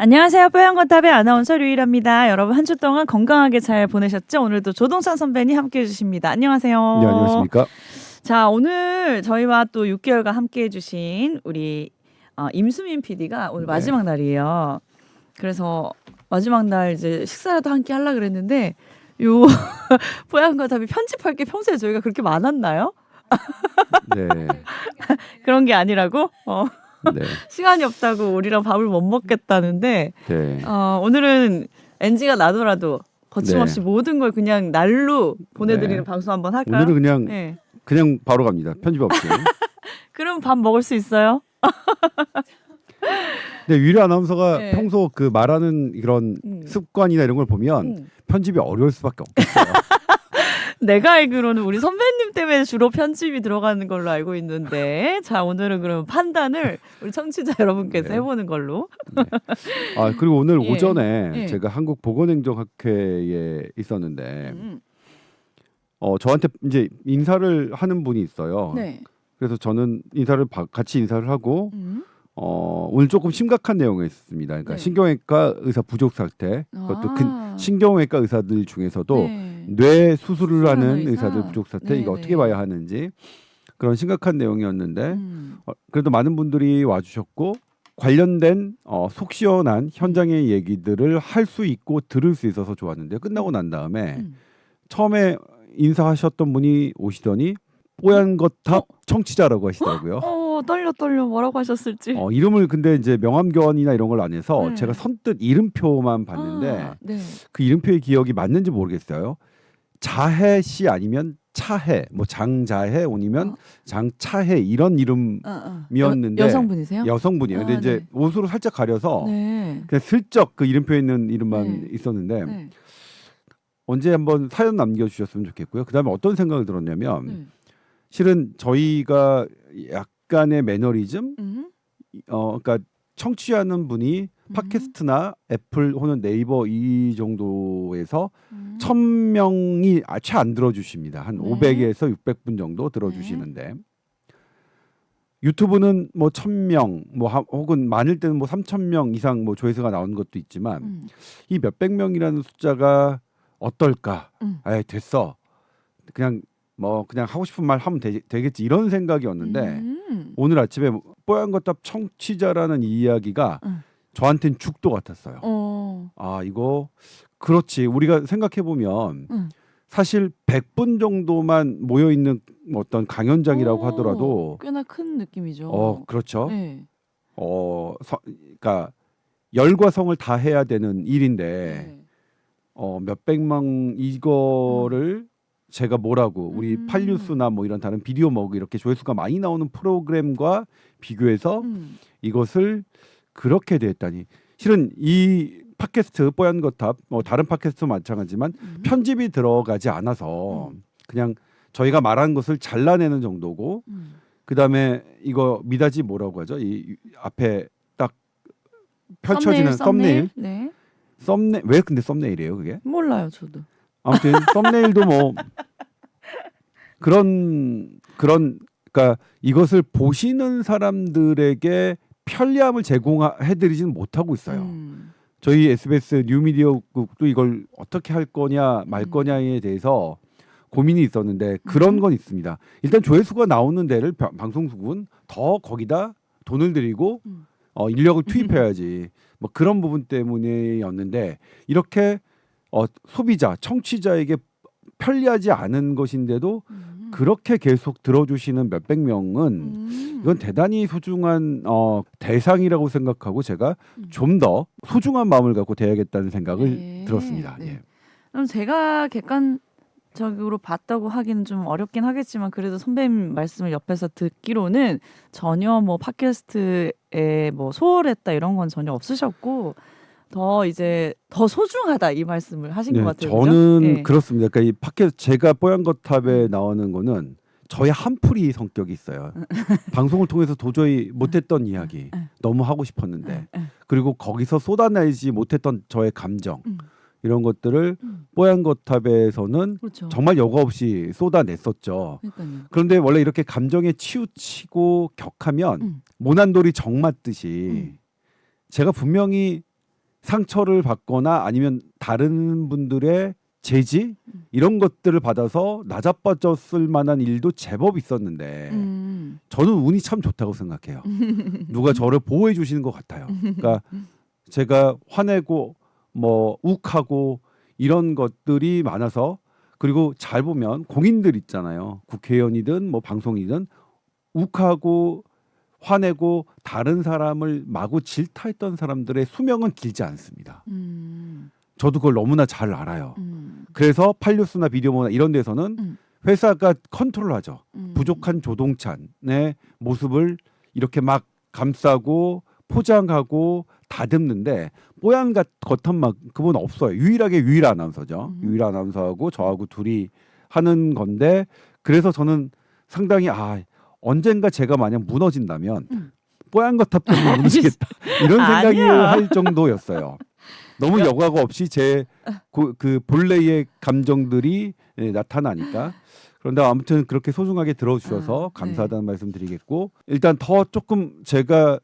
안녕하세요. 뽀얀거탑의 아나운서 류일합니다. 여러분 한 주 동안 건강하게 잘 보내셨죠? 오늘도 조동찬 선배님 함께해 주십니다. 안녕하세요. 네, 안녕하십니까? 자, 오늘 저희와 또 6개월간 함께해 주신 우리 임수민 PD가 오늘 네. 마지막 날이에요. 그래서 마지막 날 이제 식사라도 함께 하려고 그랬는데 요 뽀얀거탑이 편집할 게 평소에 저희가 그렇게 많았나요? 네. 그런 게 아니라고? 네. 시간이 없다고 우리랑 밥을 못 먹겠다는데 네. 오늘은 NG가 나더라도 거침없이 네. 모든 걸 그냥 날로 보내드리는 네. 방송 한번 할까요? 오늘은 그냥 네. 그냥 바로 갑니다. 편집 없이. 그럼 밥 먹을 수 있어요? 네, 유리 아나운서가 네. 평소 그 말하는 그런 습관이나 이런 걸 보면 편집이 어려울 수밖에 없겠어요. 내가 알기로는 우리 선배님 때문에 주로 편집이 들어가는 걸로 알고 있는데 자 오늘은 그럼 판단을 우리 청취자 여러분께서 네. 해보는 걸로. 네. 아, 그리고 오늘 예. 오전에 예. 제가 한국보건행정학회에 있었는데 음. 저한테 이제 인사를 하는 분이 있어요. 네. 그래서 저는 같이 인사를 하고 음. 오늘 조금 심각한 내용이었습니다. 그러니까 네. 신경외과 의사 부족 상태, 그것도 신경외과 의사들 중에서도 네. 뇌 수술을 수술하는 하는 의사? 의사들 부족 상태, 네, 이거 네. 어떻게 봐야 하는지 그런 심각한 내용이었는데 그래도 많은 분들이 와주셨고 관련된 속 시원한 현장의 얘기들을 할 수 있고 들을 수 있어서 좋았는데요. 끝나고 난 다음에 처음에 인사하셨던 분이 오시더니 뽀얀거탑 청취자라고 하시더라고요. 떨려 뭐라고 하셨을지. 이름을 근데 이제 명함교환이나 이런 걸 안 해서 네. 제가 선뜻 이름표만 봤는데 네. 그 이름표의 기억이 맞는지 모르겠어요. 자해 씨 아니면 차해, 뭐 장자해 아니면 장차해 이런 이름이었는데 여성분이세요? 여성분이에요. 근데 이제 네. 옷으로 살짝 가려서 네. 그냥 슬쩍 그 이름표에 있는 이름만 네. 있었는데 네. 언제 한번 사연 남겨주셨으면 좋겠고요. 그다음에 어떤 생각을 들었냐면 실은 저희가 약간의 매너리즘, 그러니까 청취하는 분이 팟캐스트나 애플 혹은 네이버 이 정도에서 1,000명이 채 안 들어주십니다. 한 500에서 600분 정도 들어주시는데 유튜브는 뭐 1,000명, 뭐 혹은 많을 때는 뭐 3,000명 이상 뭐 조회수가 나오는 것도 있지만 이 몇백 명이라는 숫자가 어떨까? 아예 됐어. 그냥 하고 싶은 말 하면 되겠지 이런 생각이었는데 오늘 아침에 뽀얀거탑 청취자라는 이야기가 저한테는 죽도 같았어요. 아 이거 그렇지. 우리가 생각해 보면 사실 100분 정도만 모여 있는 어떤 강연장이라고 하더라도 꽤나 큰 느낌이죠. 그렇죠. 네. 그러니까 열과 성을 다 해야 되는 일인데 몇백 명 이거를 제가 뭐라고 우리 팔뉴스나 뭐 이런 다른 비디오 머그 이렇게 조회수가 많이 나오는 프로그램과 비교해서 이것을 그렇게 됐다니 실은 이 팟캐스트 뽀얀거탑 뭐 다른 팟캐스트도 마찬가지지만 편집이 들어가지 않아서 그냥 저희가 말하는 것을 잘라내는 정도고 그다음에 이거 미닫이 뭐라고 하죠? 이 앞에 딱 펼쳐지는 썸네일. 네. 썸네일 왜 근데 썸네일이에요 그게? 몰라요 저도. 아무튼 썸네일도 뭐 그러니까 이것을 보시는 사람들에게 편리함을 제공해드리지는 못하고 있어요. 저희 SBS 뉴미디어국도 이걸 어떻게 할 거냐 말 거냐에 대해서 고민이 있었는데 그런 건 있습니다. 일단 조회수가 나오는 데를 방송국은 더 거기다 돈을 들이고 인력을 투입해야지. 뭐 그런 부분 때문이었는데 이렇게 소비자, 청취자에게 편리하지 않은 것인데도 그렇게 계속 들어주시는 몇백 명은 이건 대단히 소중한 대상이라고 생각하고 제가 좀 더 소중한 마음을 갖고 대야겠다는 생각을 들었습니다. 네. 예. 그럼 제가 객관적으로 봤다고 하기는 좀 어렵긴 하겠지만 그래도 선배님 말씀을 옆에서 듣기로는 전혀 뭐 팟캐스트에 뭐 소홀했다 이런 건 전혀 없으셨고 더 소중하다 이 말씀을 하신 것 같아요. 저는 그죠? 그렇습니다. 그러니까 이 팟캐스트 제가 뽀얀거탑에 나오는 거는 저의 한풀이 성격이 있어요. 방송을 통해서 도저히 못했던 이야기 너무 하고 싶었는데 그리고 거기서 쏟아내지 못했던 저의 감정 이런 것들을 뽀얀거탑에서는 그렇죠. 정말 여과 없이 쏟아냈었죠. 그러니까요. 그런데 원래 이렇게 감정에 치우치고 격하면 모난돌이 정 맞듯이 제가 분명히 상처를 받거나 아니면 다른 분들의 제지 이런 것들을 받아서 나자빠졌을 만한 일도 제법 있었는데 저는 운이 참 좋다고 생각해요. 누가 저를 보호해 주시는 것 같아요. 그러니까 제가 화내고 뭐 욱하고 이런 것들이 많아서 그리고 잘 보면 공인들 있잖아요. 국회의원이든 뭐 방송이든 욱하고 화내고 다른 사람을 마구 질타했던 사람들의 수명은 길지 않습니다. 저도 그걸 너무나 잘 알아요. 그래서 팔뉴스나 비디오모나 이런 데서는 회사가 컨트롤하죠. 부족한 조동찬의 모습을 이렇게 막 감싸고 포장하고 다듬는데 뽀얀 겉한만큼은 없어요. 유일하게 유일 아나운서죠. 유일 아나운서하고 저하고 둘이 하는 건데 그래서 저는 상당히 언젠가 제가 만약 무너진다면 뽀얀 거탑 때문에 무너지겠다 이런 생각이 아니야. 할 정도였어요. 너무 여과가 없이 제 그 본래의 감정들이 나타나니까. 그런데 아무튼 그렇게 소중하게 들어주셔서 감사하다는 말씀 드리겠고 일단 더 조금 제가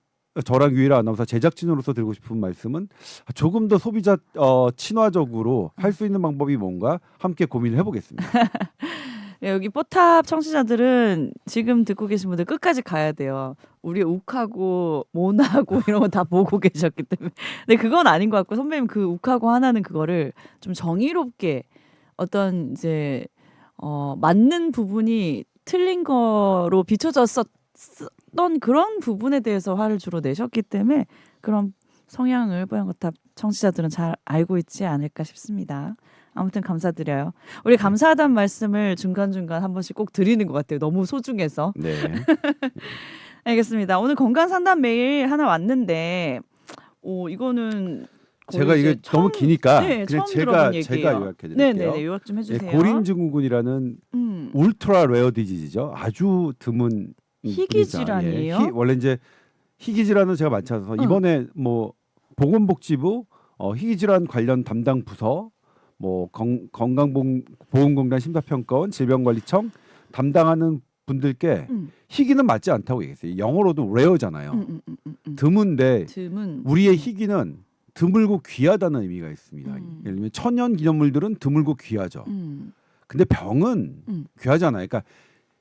저랑 유일한 아나운서 제작진으로서 드리고 싶은 말씀은 조금 더 소비자 친화적으로 할 수 있는 방법이 뭔가 함께 고민을 해보겠습니다. 네, 여기 뽀탑 청취자들은 지금 듣고 계신 분들 끝까지 가야 돼요. 우리 욱하고 모나고 이런 거 다 보고 계셨기 때문에. 근데 그건 아닌 것 같고 선배님 그 욱하고 하나는 그거를 좀 정의롭게 어떤 이제 맞는 부분이 틀린 거로 비춰졌었던 그런 부분에 대해서 화를 주로 내셨기 때문에 그런 성향을 뽀얀거탑 청취자들은 잘 알고 있지 않을까 싶습니다. 아무튼 감사드려요. 우리 감사하다는 말씀을 중간중간 한 번씩 꼭 드리는 것 같아요. 너무 소중해서. 네. 알겠습니다. 오늘 건강 상담 메일 하나 왔는데 이거는 거의 제가 이게 이제 처음- 너무 기니까 네, 그냥 처음 들어본 얘기예요. 제가 요약해 드릴게요. 네네, 요약 좀 해주세요. 고린증후군이라는 울트라 레어 디지즈죠. 아주 드문 희귀 분이죠. 질환이에요? 원래 이제 희귀 질환은 제가 많지 않아서 이번에 뭐 보건복지부 희귀 질환 관련 담당 부서 뭐 건강보험공단 심사평가원 질병관리청 담당하는 분들께 희귀는 맞지 않다고 얘기했어요. 영어로도 레어잖아요. 드문데 드문. 우리의 희귀는 드물고 귀하다는 의미가 있습니다. 예를 들면 천연 기념물들은 드물고 귀하죠. 근데 병은 귀하잖아요. 그러니까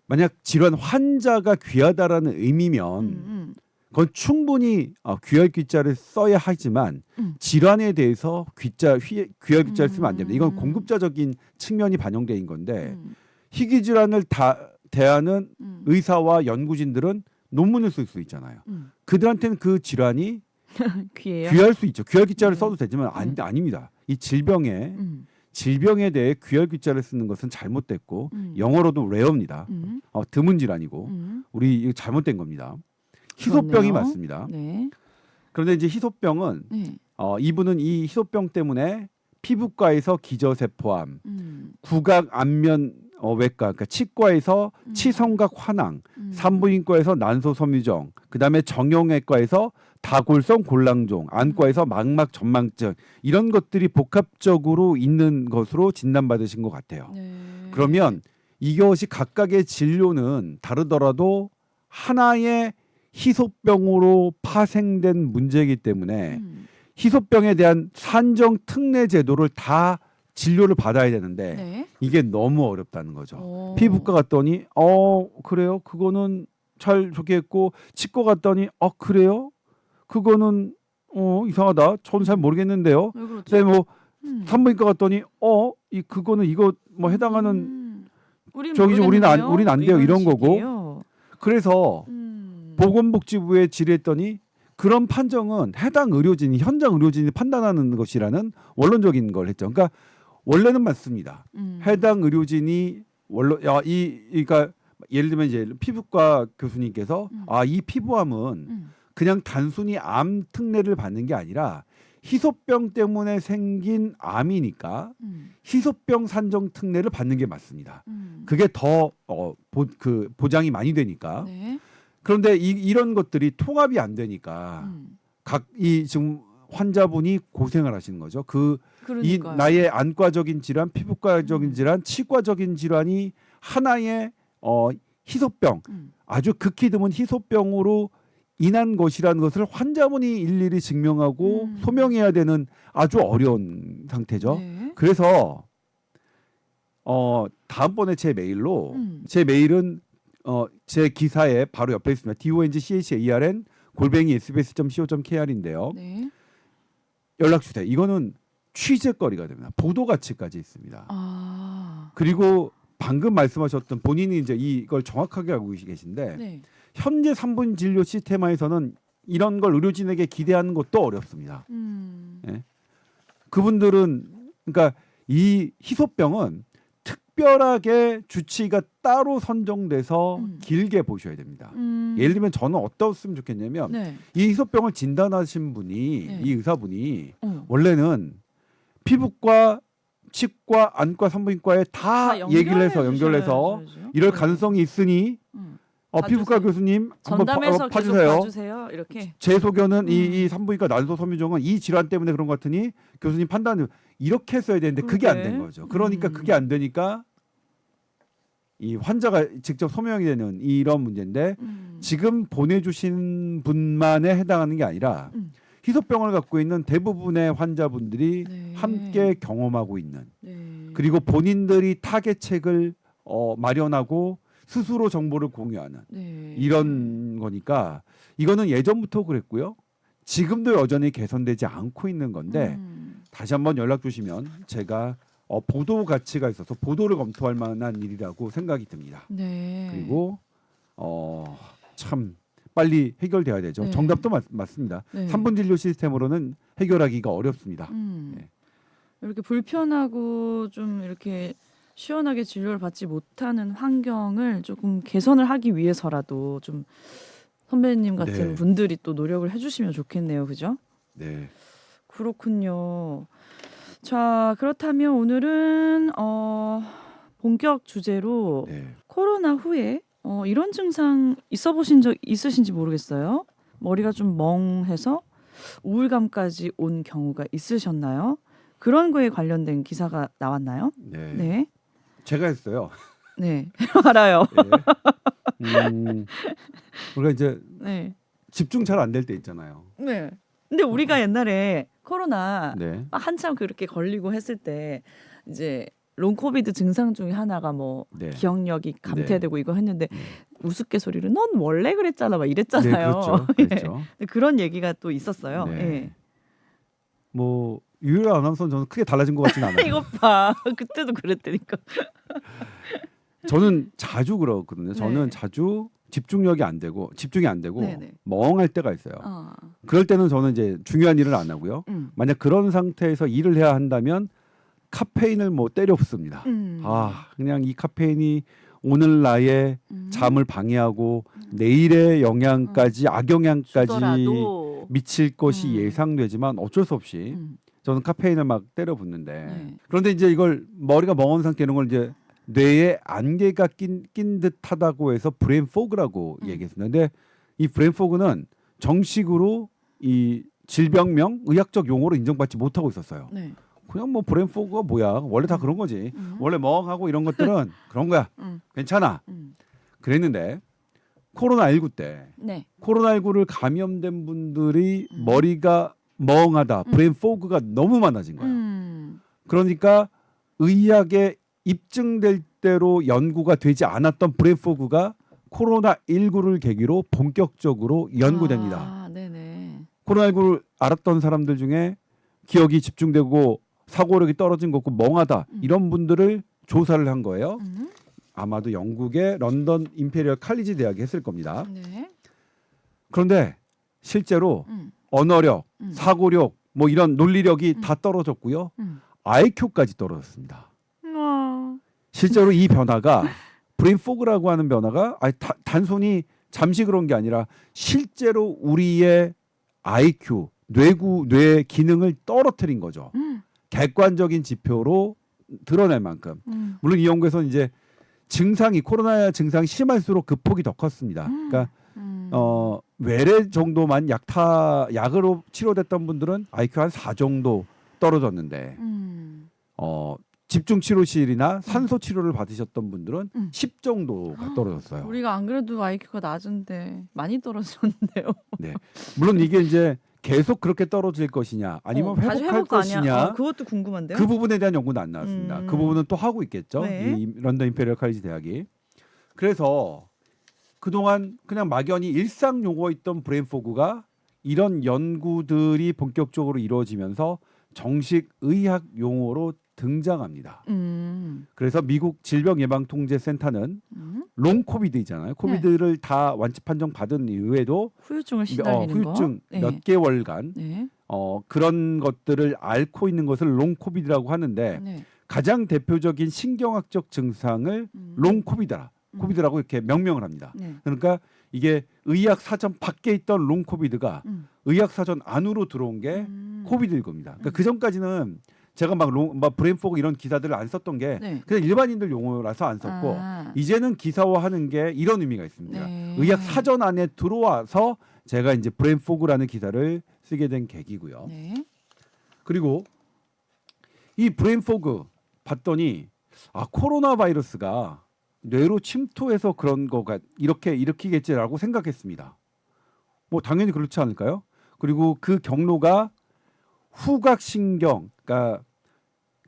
만약 질환 환자가 귀하다라는 의미면 그건 충분히 귀할 귀자를 써야 하지만 질환에 대해서 귀할 귀자를 쓰면 안 됩니다. 이건 공급자적인 측면이 반영돼 있는 건데 희귀 질환을 대하는 의사와 연구진들은 논문을 쓸 수 있잖아요. 그들한테는 그 질환이 귀해요. 귀할 수 있죠. 귀할 귀자를 써도 되지만 아닙니다. 이 질병에 대해 귀할 귀자를 쓰는 것은 잘못됐고 영어로도 레어입니다. 드문 질환이고 우리 이거 잘못된 겁니다. 희소병이 그렇네요. 맞습니다. 네. 그런데 이제 희소병은 네. 이분은 이 희소병 때문에 피부과에서 기저세포암, 구강 안면 외과, 그러니까 치과에서 치성각 환항, 산부인과에서 난소 섬유종, 그다음에 정형외과에서 다골성 골랑종, 안과에서 망막 전망증 이런 것들이 복합적으로 있는 것으로 진단받으신 것 같아요. 네. 그러면 이것이 각각의 진료는 다르더라도 하나의 희소병으로 파생된 문제이기 때문에 희소병에 대한 산정 특례 제도를 다 진료를 받아야 되는데 네. 이게 너무 어렵다는 거죠. 오. 피부과 갔더니 그래요? 그거는 잘 좋겠고 치과 갔더니 그래요? 그거는 이상하다. 저는 잘 모르겠는데요. 왜 그렇죠? 근데 뭐 산부인과 갔더니 그거는 이거 뭐 해당하는 저기 우리는 안 돼요. 이런 거고. 그래서 보건복지부에 질의했더니 그런 판정은 해당 의료진이 현장 의료진이 판단하는 것이라는 원론적인 걸 했죠. 그러니까 원래는 맞습니다. 해당 의료진이 그러니까 예를 들면 이제 피부과 교수님께서 이 피부암은 그냥 단순히 암 특례를 받는 게 아니라 희소병 때문에 생긴 암이니까 희소병 산정 특례를 받는 게 맞습니다. 그게 더 보장이 많이 되니까. 네. 그런데 이런 것들이 통합이 안 되니까 지금 환자분이 고생을 하시는 거죠. 이 그러니까요. 나의 안과적인 질환, 피부과적인 질환, 치과적인 질환이 하나의 희소병, 아주 극히 드문 희소병으로 인한 것이라는 것을 환자분이 일일이 증명하고 소명해야 되는 아주 어려운 상태죠. 네. 그래서 다음번에 제 메일로 제 메일은 제 기사에 바로 옆에 있습니다. dongcharn@sbs.co.kr인데요. 네. 연락 주세요. 이거는 취재거리가 됩니다. 보도 가치까지 있습니다. 아. 그리고 방금 말씀하셨던 본인이 이제 이걸 정확하게 알고 계신데 네. 현재 3분 진료 시스템에서는 이런 걸 의료진에게 기대하는 것도 어렵습니다. 예? 그분들은 그러니까 이 희소병은 특별하게 주치의가 따로 선정돼서 길게 보셔야 됩니다. 예를 들면 저는 어떻으면 좋겠냐면 네. 이 희소병을 진단하신 분이 네. 이 의사분이 원래는 피부과, 치과, 안과, 산부인과에 다 얘기를 해서 연결해서 이럴 가능성이 있으니 피부과 교수님 한번 전담해서 봐주세요. 봐주세요. 이렇게. 제 소견은 이 산부인과 난소 섬유종은 이 질환 때문에 그런 것 같으니 교수님 판단을 이렇게 했어야 되는데 그게 안 된 거죠. 그러니까 그게 안 되니까 이 환자가 직접 소명이 되는 이런 문제인데 지금 보내주신 분만에 해당하는 게 아니라 희소병을 갖고 있는 대부분의 환자분들이 네. 함께 경험하고 있는 네. 그리고 본인들이 타겟책을 마련하고 스스로 정보를 공유하는 네. 이런 거니까 이거는 예전부터 그랬고요. 지금도 여전히 개선되지 않고 있는 건데 다시 한번 연락 주시면 제가 보도 가치가 있어서 보도를 검토할 만한 일이라고 생각이 듭니다. 네. 그리고 참 빨리 해결돼야 되죠. 네. 정답도 맞습니다. 네. 3분 진료 시스템으로는 해결하기가 어렵습니다. 네. 이렇게 불편하고 좀 이렇게 시원하게 진료를 받지 못하는 환경을 조금 개선을 하기 위해서라도 좀 선배님 같은 네. 분들이 또 노력을 해주시면 좋겠네요, 그죠? 네. 그렇군요. 자, 그렇다면 오늘은 본격 주제로 네. 코로나 후에 이런 증상 있어보신 적 있으신지 모르겠어요. 머리가 좀 멍해서 우울감까지 온 경우가 있으셨나요? 그런 거에 관련된 기사가 나왔나요? 네. 네. 제가 했어요. 네. 알아요. 네. 우리가 이제 네. 집중 잘 안 될 때 있잖아요. 네. 근데 우리가 옛날에 코로나 네. 한참 그렇게 걸리고 했을 때 이제 롱 코비드 증상 중에 하나가 뭐 네. 기억력이 감퇴되고 이거 했는데 우스갯소리로 넌 원래 그랬잖아 막 네, 이랬잖아요. 그렇죠. 예. 그렇죠. 그런 얘기가 또 있었어요. 네. 예. 뭐 유일한 아나운서는 저는 크게 달라진 것 같지는 않아요. 이것 봐. 그때도 그랬다니까. 저는 자주 그렇거든요. 저는 네. 자주 집중이 안 되고 네네. 멍할 때가 있어요. 그럴 때는 저는 이제 중요한 일을 안 하고요. 만약 그런 상태에서 일을 해야 한다면 카페인을 뭐 때려 붓습니다. 그냥 이 카페인이 오늘 나의 잠을 방해하고 내일의 영향까지 악영향까지 주더라도. 미칠 것이 예상되지만 어쩔 수 없이 저는 카페인을 막 때려 붓는데 네. 그런데 이제 이걸 머리가 멍한 상태 이런 걸 이제 뇌에 안개가 낀 듯하다고 해서 브레인 포그라고 얘기했습니다. 근데 이 브레인 포그는 정식으로 이 질병명 의학적 용어로 인정받지 못하고 있었어요. 네. 그냥 뭐 브레인 포그가 뭐야? 원래 다 그런 거지. 원래 멍하고 이런 것들은 그런 거야. 괜찮아. 그랬는데 코로나19 때 네. 코로나19를 감염된 분들이 머리가 멍하다, 브레인 포그가 너무 많아진 거예요. 그러니까 의학에 입증될 대로 연구가 되지 않았던 브레인 포그가 코로나19를 계기로 본격적으로 연구됩니다. 네네. 코로나19를 알았던 사람들 중에 기억이 집중되고 사고력이 떨어진 거고 멍하다 이런 분들을 조사를 한 거예요. 아마도 영국의 런던 임페리얼 칼리지 대학이 했을 겁니다. 네. 그런데 실제로 언어력, 사고력, 뭐 이런 논리력이 다 떨어졌고요. IQ까지 떨어졌습니다. 실제로 이 변화가 브레인 포그라고 하는 변화가 단순히 잠시 그런 게 아니라 실제로 우리의 IQ, 뇌 기능을 떨어뜨린 거죠. 객관적인 지표로 드러낼 만큼. 물론 이 연구에서는 이제 코로나 증상이 심할수록 그 폭이 더 컸습니다. 그러니까 외래 정도만 약으로 치료됐던 분들은 IQ 한 4 정도 떨어졌는데 집중 치료실이나 산소 치료를 받으셨던 분들은 10 정도가 떨어졌어요. 우리가 안 그래도 IQ가 낮은데 많이 떨어졌는데요. 네. 물론 이게 이제 계속 그렇게 떨어질 것이냐 아니면 다시 회복할 회복도 아니야? 것이냐 그것도 궁금한데요. 그 부분에 대한 연구는 안 나왔습니다. 그 부분은 또 하고 있겠죠. 네. 이 런던 임페리얼 칼리지 대학이. 그래서 그동안 그냥 막연히 일상 용어였던 브레인 포그가 이런 연구들이 본격적으로 이루어지면서 정식 의학 용어로 등장합니다. 그래서 미국 질병예방통제센터는 롱 코비드잖아요. 코비드를 다 완치 판정 받은 이후에도 후유증을 시달리는 거. 후유증 네. 몇 개월간 네. 그런 것들을 앓고 있는 것을 롱 코비드라고 하는데 네. 가장 대표적인 신경학적 증상을 롱 코비드라고 이렇게 명명을 합니다. 네. 그러니까 이게 의학 사전 밖에 있던 롱 코비드가 의학 사전 안으로 들어온 게 코비드일 겁니다. 그러니까 그 전까지는 제가 막 브레인 포그 이런 기사들을 안 썼던 게 네. 그냥 일반인들 용어라서 안 썼고 이제는 기사화하는 게 이런 의미가 있습니다. 네. 의학 사전 안에 들어와서 제가 이제 브레인 포그라는 기사를 쓰게 된 계기고요. 네. 그리고 이 브레인 포그 봤더니 코로나 바이러스가 뇌로 침투해서 그런 거가 이렇게 일으키겠지라고 생각했습니다. 뭐 당연히 그렇지 않을까요? 그리고 그 경로가 후각신경, 그러니까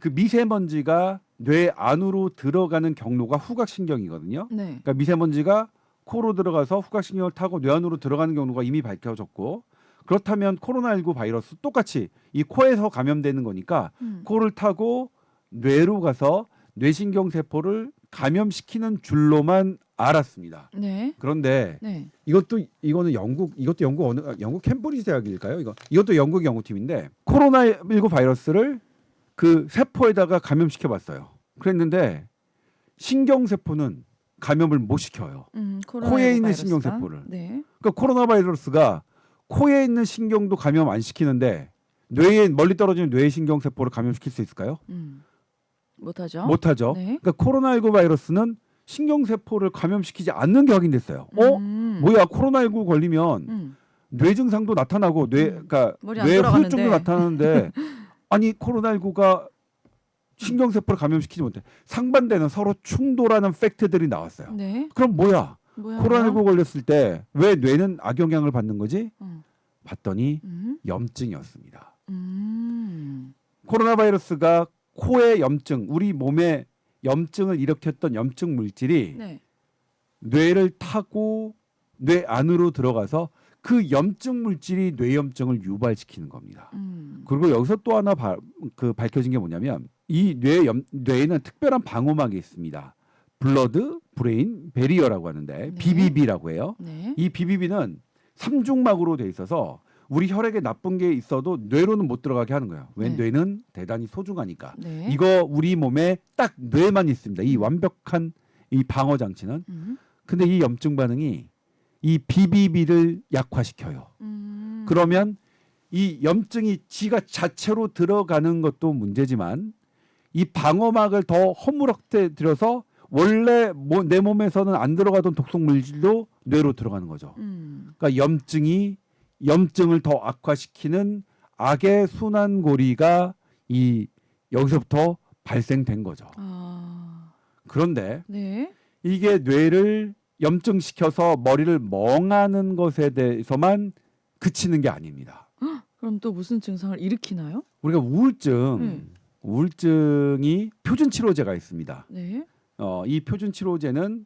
그 미세먼지가 뇌 안으로 들어가는 경로가 후각신경이거든요. 네. 그러니까 미세먼지가 코로 들어가서 후각신경을 타고 뇌 안으로 들어가는 경로가 이미 밝혀졌고 그렇다면 코로나19 바이러스 똑같이 이 코에서 감염되는 거니까 코를 타고 뇌로 가서 뇌신경 세포를 감염시키는 줄로만 알았습니다. 네. 그런데 네. 이거는 영국 영국 캠브리지 대학일까요? 이것도 영국 연구팀인데 코로나19 바이러스를 그 세포에다가 감염시켜 봤어요. 그랬는데 신경 세포는 감염을 못 시켜요. 코에 있는 신경 세포를. 네. 그러니까 코로나 바이러스가 코에 있는 신경도 감염 안 시키는데 뇌에 멀리 떨어지는 뇌 신경 세포를 감염시킬 수 있을까요? 못하죠. 못하죠. 네. 그러니까 코로나19 바이러스는 신경 세포를 감염시키지 않는 게 확인됐어요. 뭐야 코로나19 걸리면 뇌 증상도 나타나고 그러니까 머리 안 뇌 돌아가는데. 후유증도 나타나는데 아니 코로나19가 신경 세포를 감염시키지 못해. 상반되는 서로 충돌하는 팩트들이 나왔어요. 네. 그럼 뭐야? 뭐야? 코로나19 걸렸을 때 왜 뇌는 악영향을 받는 거지? 봤더니 염증이었습니다. 코로나 바이러스가 코의 염증, 우리 몸에 염증을 일으켰던 염증 물질이 네. 뇌를 타고 뇌 안으로 들어가서 그 염증 물질이 뇌염증을 유발시키는 겁니다. 그리고 여기서 또 하나 밝혀진 게 뭐냐면 이 뇌에는 특별한 방어막이 있습니다. 블러드 브레인 베리어라고 하는데 네. BBB라고 해요. 네. 이 BBB는 삼중막으로 돼 있어서 우리 혈액에 나쁜 게 있어도 뇌로는 못 들어가게 하는 거예요. 왜? 네. 뇌는 대단히 소중하니까. 네. 이거 우리 몸에 딱 뇌만 있습니다. 이 완벽한 이 방어 장치는. 근데 이 염증 반응이 이 BBB를 약화시켜요. 그러면 이 염증이 지가 자체로 들어가는 것도 문제지만 이 방어막을 더 허물어뜨 들여서 원래 내 몸에서는 안 들어가던 독성 물질도 뇌로 들어가는 거죠. 그러니까 염증을 더 악화시키는 악의 순환고리가 여기서부터 발생된 거죠. 그런데 네. 이게 뇌를 염증시켜서 머리를 멍하는 것에 대해서만 그치는 게 아닙니다. 그럼 또 무슨 증상을 일으키나요? 우리가 우울증이 표준 치료제가 있습니다. 네. 이 표준 치료제는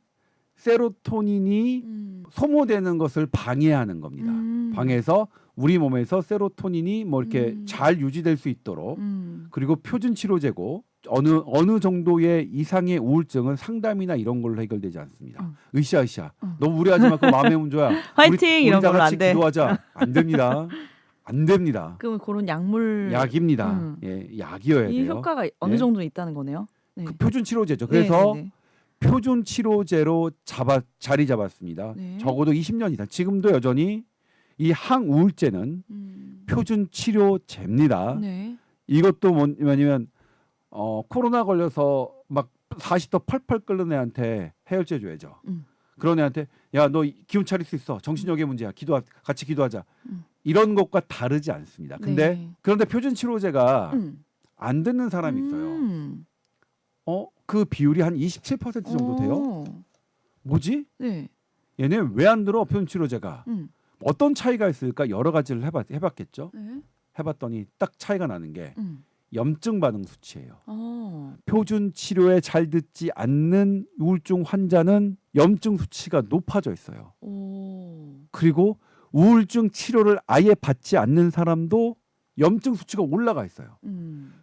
세로토닌이 소모되는 것을 방해하는 겁니다. 방해해서 우리 몸에서 세로토닌이 뭐 이렇게 잘 유지될 수 있도록 그리고 표준 치료제고 어느 정도의 이상의 우울증은 상담이나 이런 걸로 해결되지 않습니다. 으쌰 너무 우려하지 마. 그 마음의 문제야. 화이팅 우리 이런 다 걸로 같이 안 돼. 기도하자. 안 됩니다. 안 됩니다. 그럼 그런 약입니다. 예, 약이어야 이 돼요. 효과가 어느 네. 정도 있다는 거네요. 네. 그 표준 치료제죠. 그래서 네. 표준 치료제로 자리 잡았습니다. 네. 적어도 20년 이상. 지금도 여전히 이 항우울제는 표준 치료제입니다. 네. 이것도 뭐냐면 코로나 걸려서 막 40도 펄펄 끓는 애한테 해열제 줘야죠. 그런 애한테 야 너 기운 차릴 수 있어. 정신력의 문제야. 같이 기도하자. 이런 것과 다르지 않습니다. 근데 네. 그런데 표준 치료제가 안 듣는 사람이 있어요. 그 비율이 한 27% 정도 돼요. 오. 뭐지? 네. 얘네 왜 안 들어? 표준 치료제가. 어떤 차이가 있을까? 여러 가지를 해봤겠죠. 네. 해봤더니 딱 차이가 나는 게 음. 염증 반응 수치예요. 어. 표준 치료에 잘 듣지 않는 우울증 환자는 염증 수치가 높아져 있어요. 오. 그리고 우울증 치료를 아예 받지 않는 사람도 염증 수치가 올라가 있어요.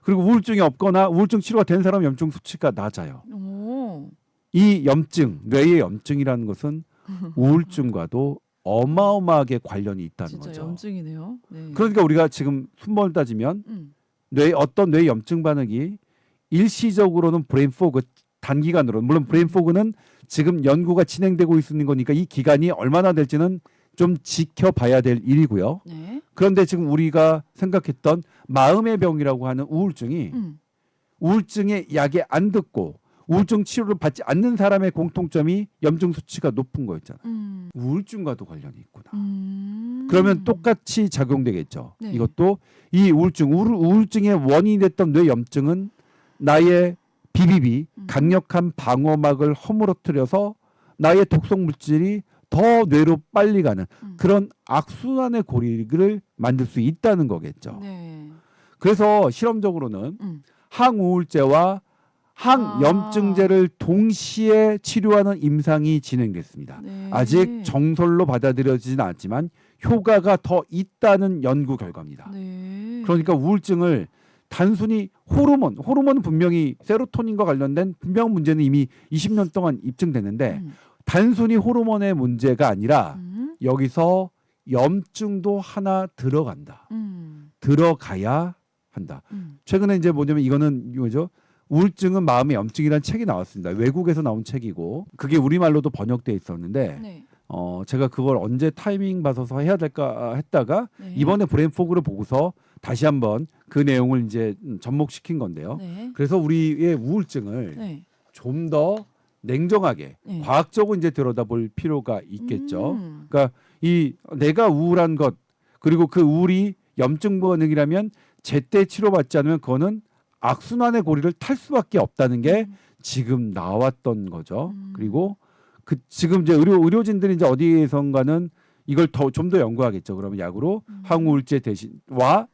그리고 우울증이 없거나 우울증 치료가 된 사람 염증 수치가 낮아요. 오. 이 염증, 뇌의 염증이라는 것은 우울증과도 어마어마하게 관련이 있다는 진짜 거죠. 염증이네요. 네. 그러니까 우리가 지금 순번을 따지면 어떤 뇌 염증 반응이 일시적으로는 브레인 포그, 단기간으로 물론 브레인 포그는 지금 연구가 진행되고 있는 거니까 이 기간이 얼마나 될지는 좀 지켜봐야 될 일이고요. 네. 그런데 지금 우리가 생각했던 마음의 병이라고 하는 우울증이 우울증의 약에 안 듣고 우울증 치료를 받지 않는 사람의 공통점이 염증 수치가 높은 거였잖아요. 우울증과도 관련이 있구나. 그러면 똑같이 작용되겠죠. 네. 이것도 이 우울증의 원인이 됐던 뇌 염증은 나의 BBB, 강력한 방어막을 허물어뜨려서 나의 독성 물질이 더 뇌로 빨리 가는 그런 악순환의 고리를 만들 수 있다는 거겠죠. 네. 그래서 실험적으로는 항우울제와 항염증제를 동시에 치료하는 임상이 진행됐습니다. 네. 아직 정설로 받아들여지진 않지만 효과가 더 있다는 연구 결과입니다. 네. 그러니까 우울증을 단순히 호르몬은 분명히 세로토닌과 관련된 분명한 문제는 이미 20년 동안 입증됐는데 단순히 호르몬의 문제가 아니라 여기서 염증도 하나 들어간다. 들어가야 한다. 최근에 이제 뭐냐면 이거는 이거죠. 우울증은 마음의 염증이라는 책이 나왔습니다. 외국에서 나온 책이고 그게 우리말로도 번역돼 있었는데 네. 제가 그걸 언제 타이밍 봐서 해야 될까 했다가 네. 이번에 브레인 포그를 보고서 다시 한번 그 내용을 이제 접목시킨 건데요. 네. 그래서 우리의 우울증을 네. 좀 더 냉정하게 네. 과학적으로 이제 들여다볼 필요가 있겠죠. 그러니까 이 내가 우울한 것 그리고 그 우울이 염증 반응이라면 제때 치료받지 않으면 그거는 악순환의 고리를 탈 수밖에 없다는 게 지금 나왔던 거죠. 그리고 지금 이제 의료진들이 이제 어디에선가는 이걸 좀 더 연구하겠죠. 그러면 약으로 항우울제 대신와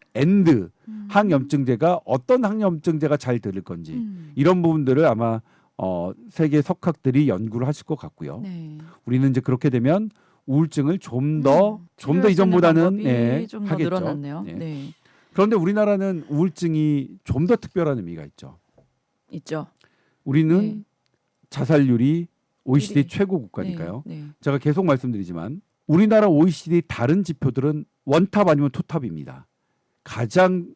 항염증제가 어떤 항염증제가 잘 들을 건지 이런 부분들을 아마 세계 석학들이 연구를 하실 것 같고요. 네. 우리는 이제 그렇게 되면 우울증을 좀 더 이전보다는 좀더 하겠죠. 늘어났네요. 예. 네. 그런데 우리나라는 우울증이 좀 더 특별한 의미가 있죠. 있죠. 우리는 네. 자살률이 OECD 일위. 최고 국가니까요. 네. 네. 제가 계속 말씀드리지만 우리나라 OECD 다른 지표들은 원탑 아니면 투탑입니다. 가장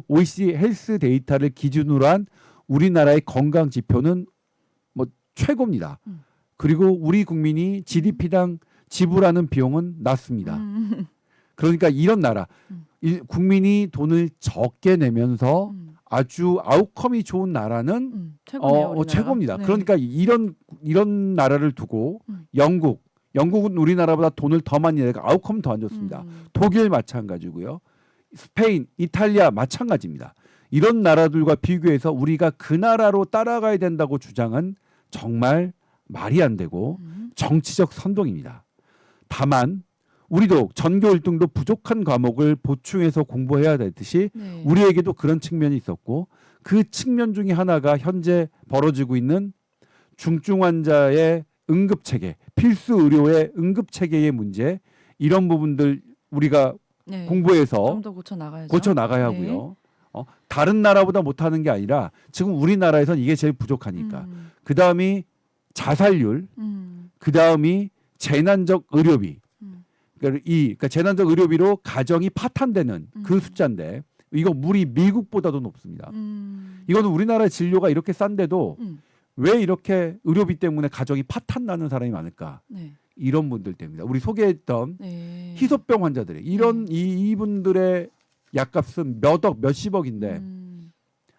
OECD 헬스 데이터를 기준으로 한 우리나라의 건강 지표는 뭐 최고입니다. 그리고 우리 국민이 GDP당 지불하는 비용은 낮습니다. 그러니까 이런 나라 국민이 돈을 적게 내면서 아주 아웃컴이 좋은 나라는 최고네요, 우리나라가. 최고입니다. 네. 그러니까 이런 나라를 두고 영국은 우리나라보다 돈을 더 많이 내니까 아웃컴 더 안 좋습니다. 독일 마찬가지고요. 스페인, 이탈리아 마찬가지입니다. 이런 나라들과 비교해서 우리가 그 나라로 따라가야 된다고 주장은 정말 말이 안 되고 정치적 선동입니다. 다만 우리도 전교 1등도 부족한 과목을 보충해서 공부해야 되듯이 네. 우리에게도 그런 측면이 있었고 그 측면 중에 하나가 현재 벌어지고 있는 중증 환자의 응급체계, 필수 의료의 응급체계의 문제 이런 부분들 우리가 네. 공부해서 좀 더 고쳐 나가야죠. 고쳐 나가야 하고요. 다른 나라보다 못하는 게 아니라 지금 우리나라에선 이게 제일 부족하니까 그 다음이 자살률, 그 다음이 재난적 의료비. 그러니까 재난적 의료비로 가정이 파탄되는 그 숫자인데 이거 물이 미국보다도 높습니다. 이거는 우리나라의 진료가 이렇게 싼데도 왜 이렇게 의료비 때문에 가정이 파탄 나는 사람이 많을까? 네. 이런 분들 때문이다. 우리 소개했던 네. 희소병 환자들이 이런 이분들의 약값은 몇억, 몇십억인데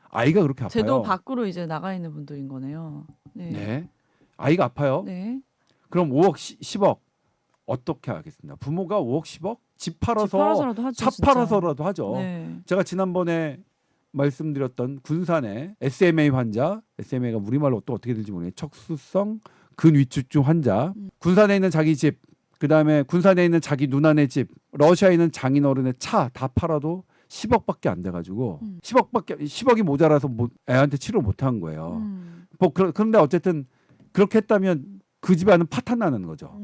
아이가 그렇게 아파요. 제도 밖으로 이제 나가 있는 분들인 거네요. 네. 네. 아이가 아파요. 네. 그럼 5억, 10억 어떻게 하겠습니까? 부모가 5억, 10억 집 팔아서 팔아서라도 하죠. 차 진짜. 팔아서라도 하죠. 네. 제가 지난번에 말씀드렸던 군산의 SMA 환자, SMA가 우리말로 또 어떻게 될지 모르겠네요. 척수성 근위축증 환자. 군산에 있는 자기 집, 그다음에 군산에 있는 자기 누나네 집, 러시아에 있는 장인어른의 차 다 팔아도 10억밖에 안 돼가지고 10억이 모자라서 애한테 치료 못한 거예요. 뭐 그런데 어쨌든 그렇게 했다면 그 집안은 파탄 나는 거죠.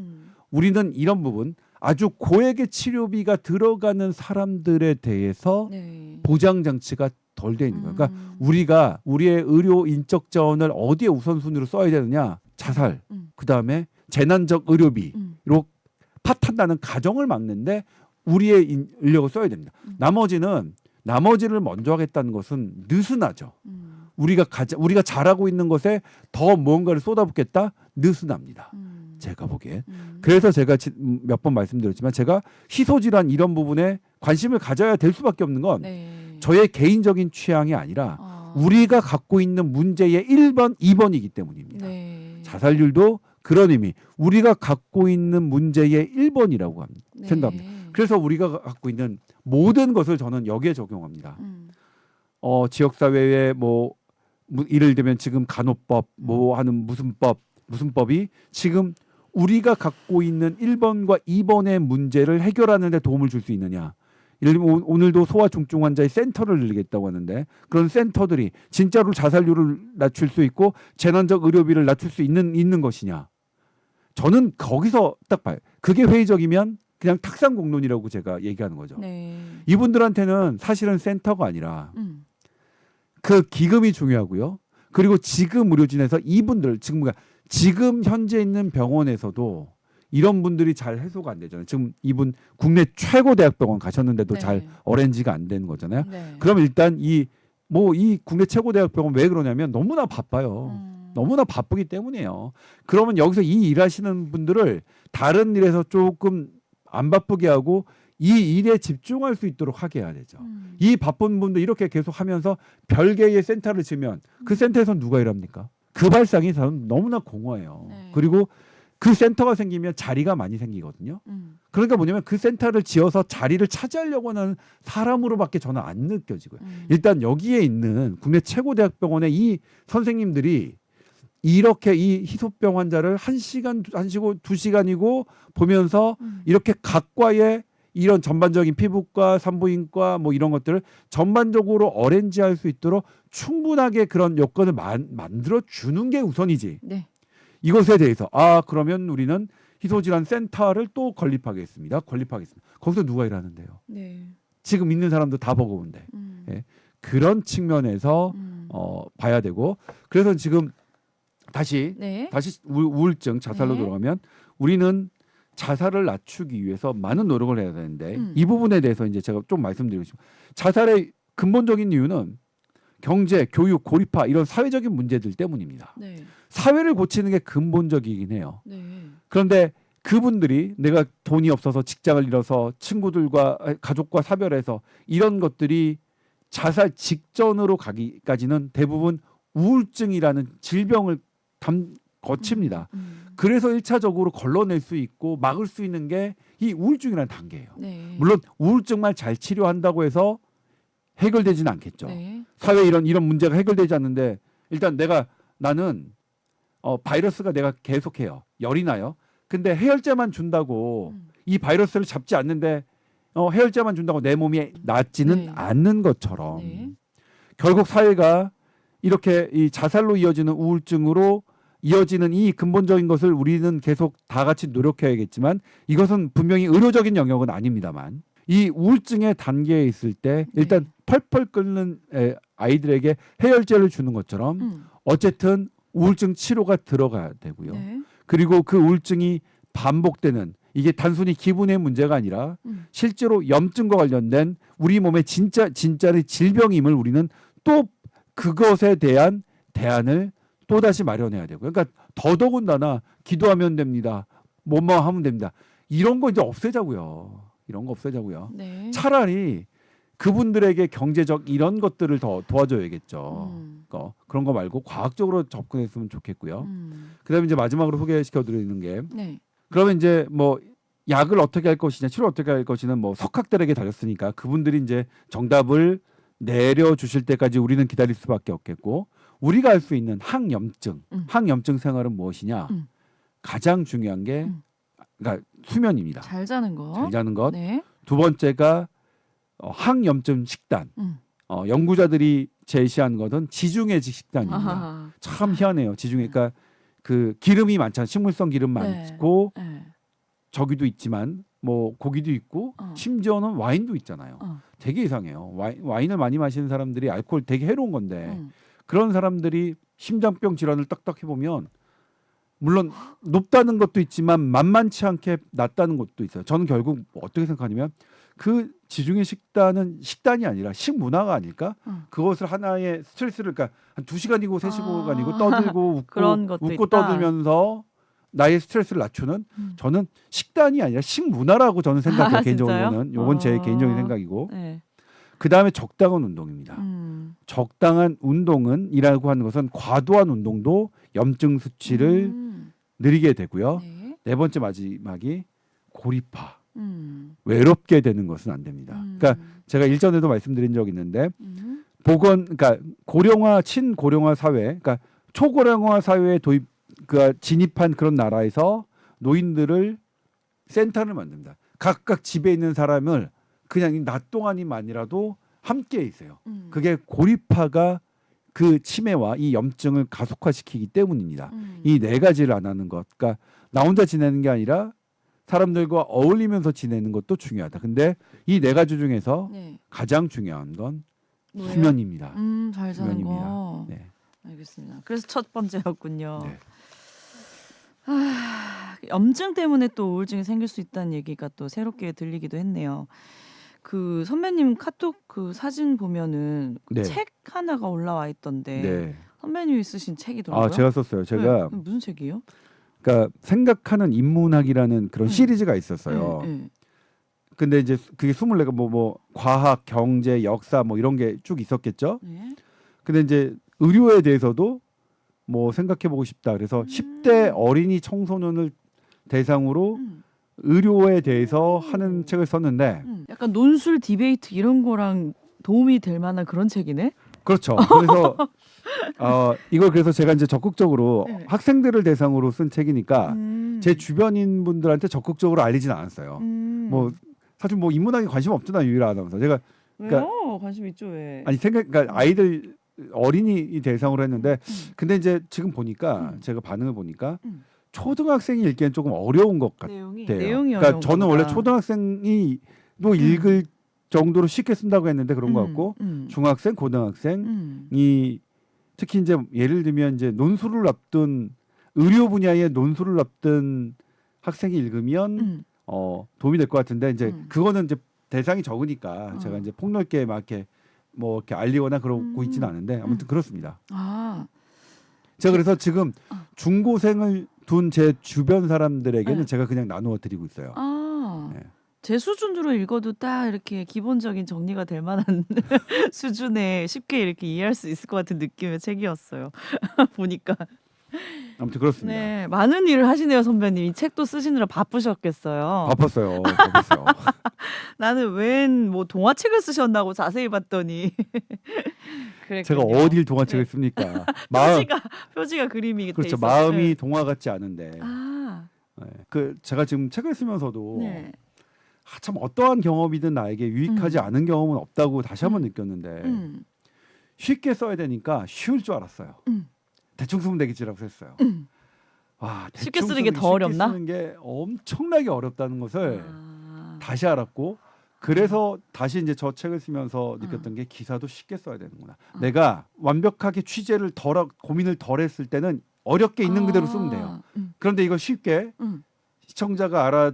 우리는 이런 부분 아주 고액의 치료비가 들어가는 사람들에 대해서 네. 보장 장치가 덜 돼 있는 거예요. 그러니까 우리가 우리의 의료 인적 자원을 어디에 우선순위로 써야 되느냐? 자살, 그다음에 재난적 의료비로 파탄 나는 가정을 막는데 우리의 인력을 써야 됩니다. 나머지를 먼저 하겠다는 것은 느슨하죠. 우리가 잘하고 있는 것에 더 무언가를 쏟아붓겠다? 느슨합니다. 제가 보기에. 그래서 제가 몇 번 말씀드렸지만 제가 희소질환 이런 부분에 관심을 가져야 될 수밖에 없는 건 네. 저의 개인적인 취향이 아니라 우리가 갖고 있는 문제의 1번, 2번이기 때문입니다. 네. 자살률도 그런 의미. 우리가 갖고 있는 문제의 1번이라고 네. 생각합니다. 그래서 우리가 갖고 있는 모든 것을 저는 여기에 적용합니다. 지역사회에 예를 들면 지금 간호법 하는 무슨 법이 지금 우리가 갖고 있는 1번과 2번의 문제를 해결하는 데 도움을 줄 수 있느냐. 예를 들면 오늘도 소아중증 환자의 센터를 늘리겠다고 하는데 그런 센터들이 진짜로 자살률을 낮출 수 있고 재난적 의료비를 낮출 수 있는 것이냐. 저는 거기서 딱 봐요. 그게 회의적이면 그냥 탁상공론이라고 제가 얘기하는 거죠. 네. 이분들한테는 사실은 센터가 아니라 그 기금이 중요하고요. 그리고 지금 의료진에서 이분들 지금 현재 있는 병원에서도 이런 분들이 잘 해소가 안 되잖아요. 지금 이분 국내 최고 대학병원 가셨는데도 네. 잘 어레인지가 안 되는 거잖아요. 네. 그럼 일단 이 국내 최고 대학병원 왜 그러냐면 너무나 바빠요. 너무나 바쁘기 때문이에요. 그러면 여기서 이 일하시는 분들을 다른 일에서 조금 안 바쁘게 하고 이 일에 집중할 수 있도록 하게 해야 되죠. 이 바쁜 분들 이렇게 계속 하면서 별개의 센터를 치면 그 센터에서 누가 일합니까? 그 발상이 저는 너무나 공허해요. 네. 그리고 그 센터가 생기면 자리가 많이 생기거든요. 그러니까 뭐냐면 그 센터를 지어서 자리를 차지하려고 하는 사람으로밖에 저는 안 느껴지고요. 일단 여기에 있는 국내 최고 대학병원의 이 선생님들이 이렇게 이 희소병 환자를 1시간, 1시고 2시간이고 보면서 이렇게 각과의 이런 전반적인 피부과, 산부인과 이런 것들을 전반적으로 어레인지할 수 있도록 충분하게 그런 여건을 만들어 주는 게 우선이지. 네. 이것에 대해서 그러면 우리는 희소질환 센터를 또 건립하겠습니다. 거기서 누가 일하는데요? 네. 지금 있는 사람도 다 버거운데. 예. 그런 측면에서 봐야 되고 그래서 지금 다시 우울증 자살로 네. 돌아가면 우리는 자살을 낮추기 위해서 많은 노력을 해야 되는데 이 부분에 대해서 이제 제가 좀 말씀드리고 싶어요. 자살의 근본적인 이유는 경제, 교육, 고립화 이런 사회적인 문제들 때문입니다. 네. 사회를 고치는 게 근본적이긴 해요. 네. 그런데 그분들이 내가 돈이 없어서 직장을 잃어서 친구들과 가족과 사별해서 이런 것들이 자살 직전으로 가기까지는 대부분 우울증이라는 질병을 거칩니다. 그래서 1차적으로 걸러낼 수 있고 막을 수 있는 게 이 우울증이라는 단계예요. 네. 물론 우울증만 잘 치료한다고 해서 해결되지는 않겠죠. 네. 사회 이런 문제가 해결되지 않는데 일단 나는 바이러스가 내가 계속해요. 열이 나요. 근데 해열제만 준다고 이 바이러스를 잡지 않는데 해열제만 준다고 내 몸이 낫지는 네. 않는 것처럼 네. 결국 사회가 이렇게 이 자살로 이어지는 우울증으로 이어지는 이 근본적인 것을 우리는 계속 다 같이 노력해야겠지만 이것은 분명히 의료적인 영역은 아닙니다만 이 우울증의 단계에 있을 때 일단 펄펄 끓는 아이들에게 해열제를 주는 것처럼 어쨌든 우울증 치료가 들어가야 되고요. 네. 그리고 그 우울증이 반복되는 이게 단순히 기분의 문제가 아니라 실제로 염증과 관련된 우리 몸의 진짜의 질병임을 우리는 또 그것에 대한 대안을 또다시 마련해야 되고요. 그러니까 더더군다나 기도하면 됩니다. 뭐뭐 하면 됩니다. 이런 거 이제 없애자고요. 이런 거 없애자고요. 네. 차라리 그분들에게 경제적 이런 것들을 더 도와줘야겠죠. 그런 거 말고 과학적으로 접근했으면 좋겠고요. 그다음에 이제 마지막으로 소개시켜드리는 게 네. 그러면 이제 약을 어떻게 할 것이냐, 치료 어떻게 할 것이냐 석학들에게 달렸으니까 그분들이 이제 정답을 내려주실 때까지 우리는 기다릴 수밖에 없겠고 우리가 할 수 있는 항염증, 항염증 생활은 무엇이냐? 가장 중요한 게 그러니까 수면입니다. 잘 자는 거. 잘 자는 것. 네. 두 번째가 항염증 식단. 연구자들이 제시한 것은 지중해식 식단입니다. 아하. 참 희한해요. 지중해. 그러니까 그 기름이 많잖아요. 식물성 기름 네. 많고 네. 저기도 있지만 뭐 고기도 있고 심지어는 와인도 있잖아요. 되게 이상해요. 와인을 많이 마시는 사람들이 알코올 되게 해로운 건데 그런 사람들이 심장병 질환을 딱딱 해보면 물론 높다는 것도 있지만 만만치 않게 낮다는 것도 있어요. 저는 결국 어떻게 생각하냐면 그 지중해 식단은 식단이 아니라 식문화가 아닐까? 그것을 하나의 스트레스를 그러니까 한 2시간이고 3시간이고 떠들고 그런 것도 웃고 있다. 떠들면서 나의 스트레스를 낮추는 저는 식단이 아니라 식문화라고 저는 생각해요. 개인적으로는 요건 제 개인적인 생각이고 네. 그 다음에 적당한 운동입니다. 적당한 운동은이라고 하는 것은 과도한 운동도 염증 수치를 느리게 되고요. 네. 네 번째 마지막이 고립화. 외롭게 되는 것은 안 됩니다. 그러니까 제가 일전에도 말씀드린 적이 있는데 그러니까 고령화 친고령화 사회, 그러니까 초고령화 사회에 진입한 그런 나라에서 노인들을 센터를 만듭니다. 각각 집에 있는 사람을 그냥 낮 동안이만이라도 함께 있어요. 그게 고립화가 그 치매와 이 염증을 가속화시키기 때문입니다. 이 네 가지를 안 하는 것, 그러니까 나 혼자 지내는 게 아니라 사람들과 어울리면서 지내는 것도 중요하다. 근데 이 네 가지 중에서 네. 가장 중요한 건 뭐예요? 수면입니다. 잘 자는 수면입니다. 거. 네. 알겠습니다. 그래서 첫 번째였군요. 네. 염증 때문에 또 우울증이 생길 수 있다는 얘기가 또 새롭게 들리기도 했네요. 그 선배님 카톡 그 사진 보면은 네. 책 하나가 올라와 있던데 네. 선배님이 쓰신 책이더라고요. 제가 썼어요. 제가 네. 무슨 책이에요? 그러니까 생각하는 인문학이라는 그런 시리즈가 있었어요. 네. 근데 이제 그게 24가 뭐 과학, 경제, 역사 뭐 이런 게 쭉 있었겠죠. 네. 근데 이제 의료에 대해서도 뭐 생각해 보고 싶다. 그래서 10대 어린이 청소년을 대상으로 의료에 대해서 하는 책을 썼는데 약간 논술 디베이트 이런 거랑 도움이 될 만한 그런 책이네. 그렇죠. 그래서 이걸 그래서 제가 이제 적극적으로 네. 학생들을 대상으로 쓴 책이니까 제 주변인 분들한테 적극적으로 알리진 않았어요. 뭐 사실 뭐 인문학에 관심 없잖아요. 유일한 아나운서. 제가 그러니까 왜요? 관심 있죠 왜? 아니 그러니까 아이들 어린이 대상으로 했는데 근데 이제 지금 보니까 제가 반응을 보니까 초등학생이 읽기엔 조금 어려운 것 같아요. 내용이 그러니까 어려운 저는 원래 거구나. 초등학생이 또 읽을 정도로 쉽게 쓴다고 했는데 그런 것 같고 중학생, 고등학생이 특히 이제 예를 들면 이제 논술을 앞둔 의료 분야의 논술을 앞둔 학생이 읽으면 도움이 될 것 같은데 이제 그거는 이제 대상이 적으니까 제가 이제 폭넓게 막 이렇게 뭐 이렇게 알리거나 그러고 있지는 않은데 아무튼 그렇습니다. 제가 그래서 지금 중고생을 둔 제 주변 사람들에게는 네. 제가 그냥 나누어 드리고 있어요. 네. 제 수준으로 읽어도 딱 이렇게 기본적인 정리가 될 만한 수준에 쉽게 이렇게 이해할 수 있을 것 같은 느낌의 책이었어요. 보니까. 아무튼 그렇습니다. 네, 많은 일을 하시네요, 선배님. 이 책도 쓰시느라 바쁘셨겠어요. 바빴어요. 나는 웬 뭐 동화책을 쓰셨나고 자세히 봤더니 제가 그랬군요. 어딜 동화책을 씁니까? 표지가 그림이 그렇죠. 돼 마음이 있었어요. 동화 같지 않은데. 네. 제가 지금 책을 쓰면서도 네. 참 어떠한 경험이든 나에게 유익하지 않은 경험은 없다고 다시 한번 느꼈는데 쉽게 써야 되니까 쉬울 줄 알았어요. 대충 쓰면 되겠지라고 했어요. 와, 쉽게 대충 쓰는 게 더 쉽게 어렵나? 쓰는 게 엄청나게 어렵다는 것을 다시 알았고 그래서 다시 이제 저 책을 쓰면서 느꼈던 게 기사도 쉽게 써야 되는구나. 내가 완벽하게 취재를 고민을 덜 했을 때는 어렵게 있는 그대로 쓰면 돼요. 그런데 이걸 쉽게 시청자가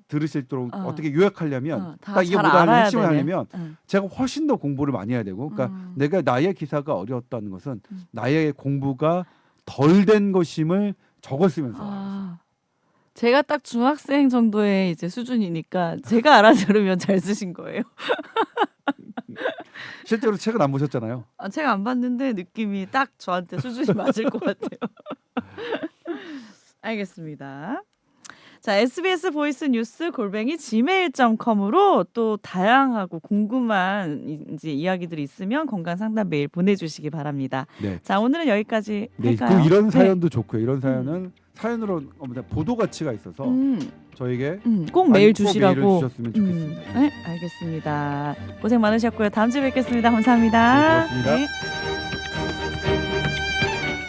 들으실 수 있도록 어떻게 요약하려면 딱 이게 뭐다 핵심을 하려면 제가 훨씬 더 공부를 많이 해야 되고 그러니까 내가 나의 기사가 어려웠다는 것은 나의 공부가 덜 된 것임을 적었으면서 제가 딱 중학생 정도의 이제 수준이니까 제가 알아들으면 잘 쓰신 거예요. 실제로 책은 안 보셨잖아요. 책 안 봤는데 느낌이 딱 저한테 수준이 맞을 것 같아요. 알겠습니다. 자, SBS 보이스 뉴스 골뱅이 gmail.com으로 또 다양하고 궁금한 이제 이야기들이 있으면 건강 상담 메일 보내주시기 바랍니다. 네. 자, 오늘은 여기까지 네, 할까요? 그 이런 네. 사연도 좋고요. 이런 사연은 사연으로 보도 가치가 있어서 저에게 꼭 메일 꼭 주시라고. 메일을 주셨으면 좋겠습니다. 네, 알겠습니다. 고생 많으셨고요. 다음 주에 뵙겠습니다. 감사합니다. 네, 고맙습니다. 네.